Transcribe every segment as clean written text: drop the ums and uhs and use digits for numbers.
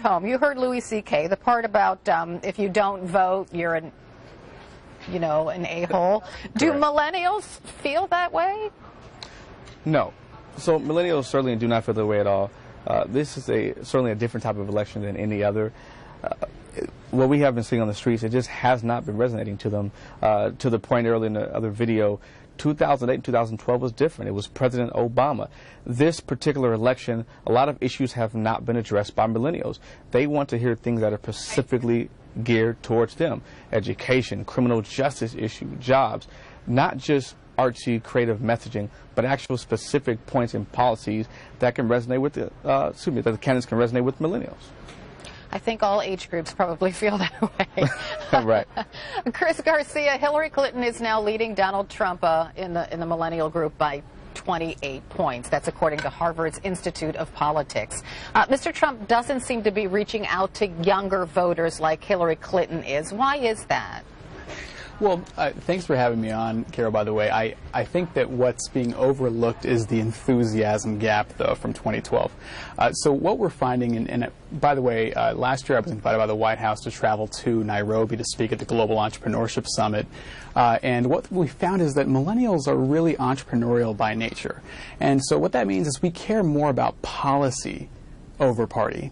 Home. You heard Louis C.K. the part about if you don't vote, you're an a-hole. Do millennials feel that way? No. So millennials certainly do not feel that way at all. This is certainly a different type of election than any other. What we have been seeing on the streets, it just has not been resonating to them. To the point earlier in the other video, 2008 and 2012 was different. It was President Obama. This particular election, a lot of issues have not been addressed by millennials. They want to hear things that are specifically geared towards them. Education, criminal justice issue, jobs, not just artsy, creative messaging, but actual specific points and policies that can resonate with that the candidates can resonate with millennials. I think all age groups probably feel that way. Right. Chris Garcia, Hillary Clinton is now leading Donald Trump in the millennial group by 28 points. That's according to Harvard's Institute of Politics. Mr. Trump doesn't seem to be reaching out to younger voters like Hillary Clinton is. Why is that? Well, thanks for having me on, Carol, by the way. I think that what's being overlooked is the enthusiasm gap, though, from 2012. So what we're finding, and by the way, last year I was invited by the White House to travel to Nairobi to speak at the Global Entrepreneurship Summit. And what we found is that millennials are really entrepreneurial by nature. And so what that means is we care more about policy over party.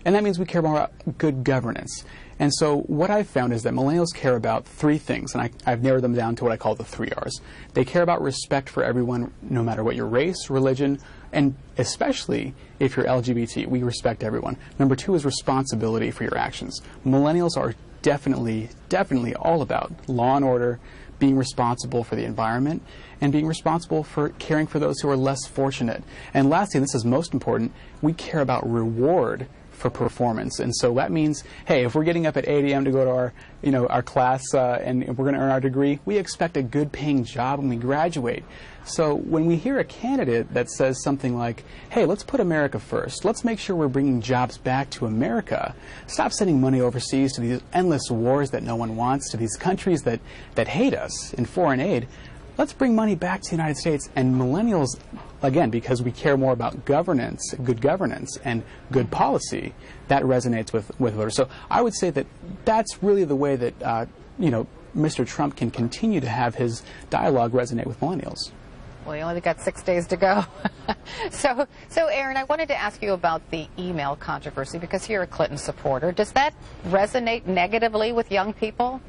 And that means we care more about good governance. And so what I've found is that millennials care about three things, and I've narrowed them down to what I call the 3 R's. They care about respect for everyone, no matter what your race, religion, and especially if you're LGBT. We respect everyone. Number 2 is responsibility for your actions. Millennials are definitely all about law and order, being responsible for the environment, and being responsible for caring for those who are less fortunate. And lastly, and this is most important, we care about reward for performance. And so that means, hey, if we're getting up at 8 a.m. to go to our class and we're going to earn our degree, we expect a good paying job when we graduate. So when we hear a candidate that says something like, hey, let's put America first, let's make sure we're bringing jobs back to America, stop sending money overseas to these endless wars that no one wants, to these countries that hate us in foreign aid, let's bring money back to the United States. And millennials, again, because we care more about governance, and good policy, that resonates with voters. So I would say that that's really the way that Mr. Trump can continue to have his dialogue resonate with millennials. Well, you only got 6 days to go. So Aaron, I wanted to ask you about the email controversy, because you're a Clinton supporter. Does that resonate negatively with young people?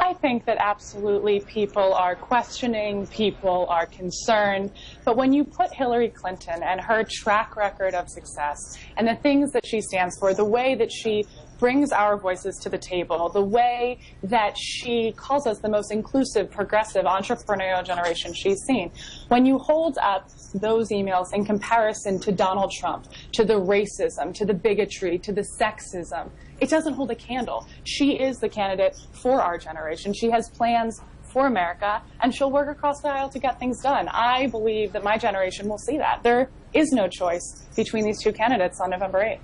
I think that absolutely people are questioning, people are concerned, but when you put Hillary Clinton and her track record of success and the things that she stands for, the way that she brings our voices to the table, the way that she calls us the most inclusive, progressive, entrepreneurial generation she's seen, when you hold up those emails in comparison to Donald Trump, to the racism, to the bigotry, to the sexism, it doesn't hold a candle. She is the candidate for our generation. She has plans for America, and she'll work across the aisle to get things done. I believe that my generation will see that. There is no choice between these two candidates on November 8th.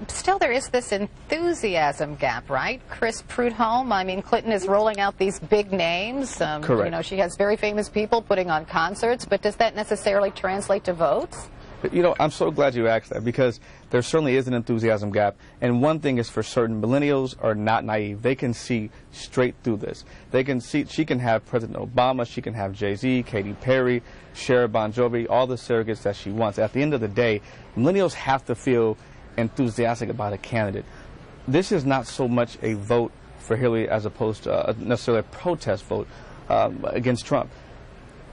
Still, there is this enthusiasm gap, right? Chris Prudhome, I mean, Clinton is rolling out these big names. Correct. She has very famous people putting on concerts, but does that necessarily translate to votes? I'm so glad you asked that, because there certainly is an enthusiasm gap. And one thing is for certain, millennials are not naive. They can see straight through this. They can see, she can have President Obama, she can have Jay-Z, Katy Perry, Cher, Bon Jovi, all the surrogates that she wants. At the end of the day, millennials have to feel enthusiastic about a candidate. This is not so much a vote for Hillary as opposed to necessarily a protest vote against Trump.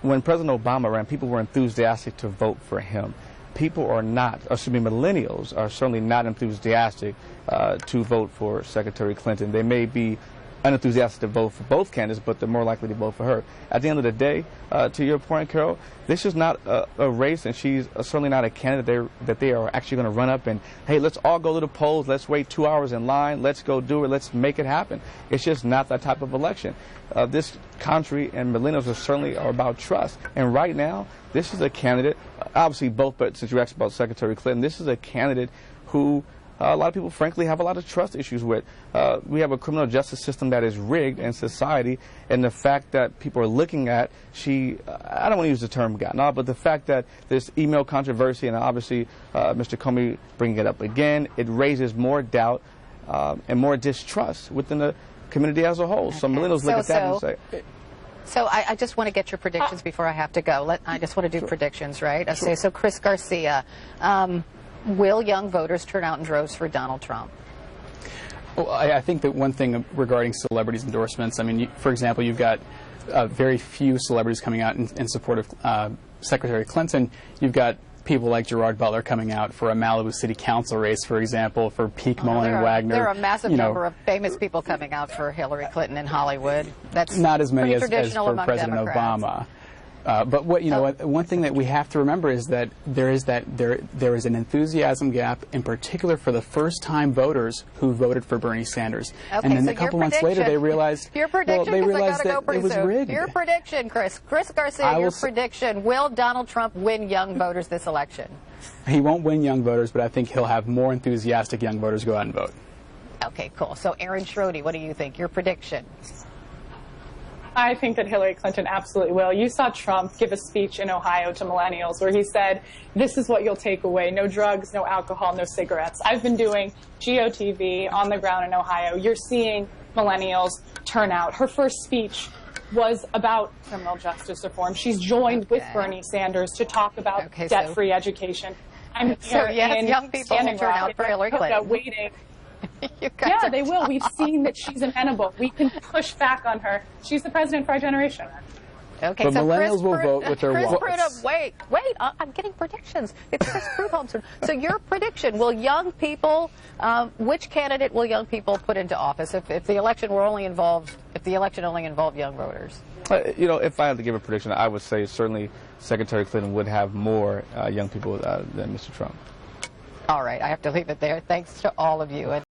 When President Obama ran, people were enthusiastic to vote for him. People are not, or excuse me, millennials are certainly not enthusiastic to vote for Secretary Clinton. They may be unenthusiastic to vote for both candidates, but they're more likely to vote for her. At the end of the day, to your point, Carol, this is not a race, and she's certainly not a candidate that they are actually going to run up and, hey, let's all go to the polls, let's wait 2 hours in line, let's go do it, let's make it happen. It's just not that type of election. This country and millennials are about trust. And right now, this is a candidate, obviously both, but since you asked about Secretary Clinton, this is a candidate who a lot of people, frankly, have a lot of trust issues with. We have a criminal justice system that is rigged in society, and the fact that people are looking at, I don't want to use the term gotten off, but the fact that this email controversy, and obviously Mr. Comey bringing it up again, it raises more doubt and more distrust within the community as a whole. Okay. So millennials look at that and say... So I just want to get your predictions before I have to go. I just want to do predictions, right? Sure. Okay, so Chris Garcia, will young voters turn out in droves for Donald Trump? Well, I think that one thing regarding celebrities' endorsements, I mean, for example, you've got very few celebrities coming out in support of Secretary Clinton. You've got people like Gerard Butler coming out for a Malibu City Council race, for example, for Peake, Mullen, and Wagner. There are a massive number of famous people coming out for Hillary Clinton in Hollywood. That's not as many as for President Democrats. Obama. But one thing that we have to remember is that there is an enthusiasm gap, in particular for the first-time voters who voted for Bernie Sanders. Okay, and then so a couple months later, they realized your prediction, they realized that it was rigged. Your prediction, Chris Garcia. Your prediction: will Donald Trump win young voters this election? He won't win young voters, but I think he'll have more enthusiastic young voters go out and vote. Okay, cool. So, Aaron Schrody, what do you think? Your prediction? I think that Hillary Clinton absolutely will. You saw Trump give a speech in Ohio to millennials where he said, this is what you'll take away. No drugs, no alcohol, no cigarettes. I've been doing GOTV on the ground in Ohio. You're seeing millennials turn out. Her first speech was about criminal justice reform. She's joined with Bernie Sanders to talk about debt-free education. I'm here young people will turn out for Hillary Clinton. Waiting. Yeah, they will. We've seen that she's amenable. We can push back on her. She's the president for our generation. Okay, but so millennials will vote with their wallets. Prudhome, wait, I'm getting predictions. It's Chris Prudhome. So your prediction, will young people, which candidate will young people put into office if the election only involved young voters? If I had to give a prediction, I would say certainly Secretary Clinton would have more young people than Mr. Trump. All right, I have to leave it there. Thanks to all of you.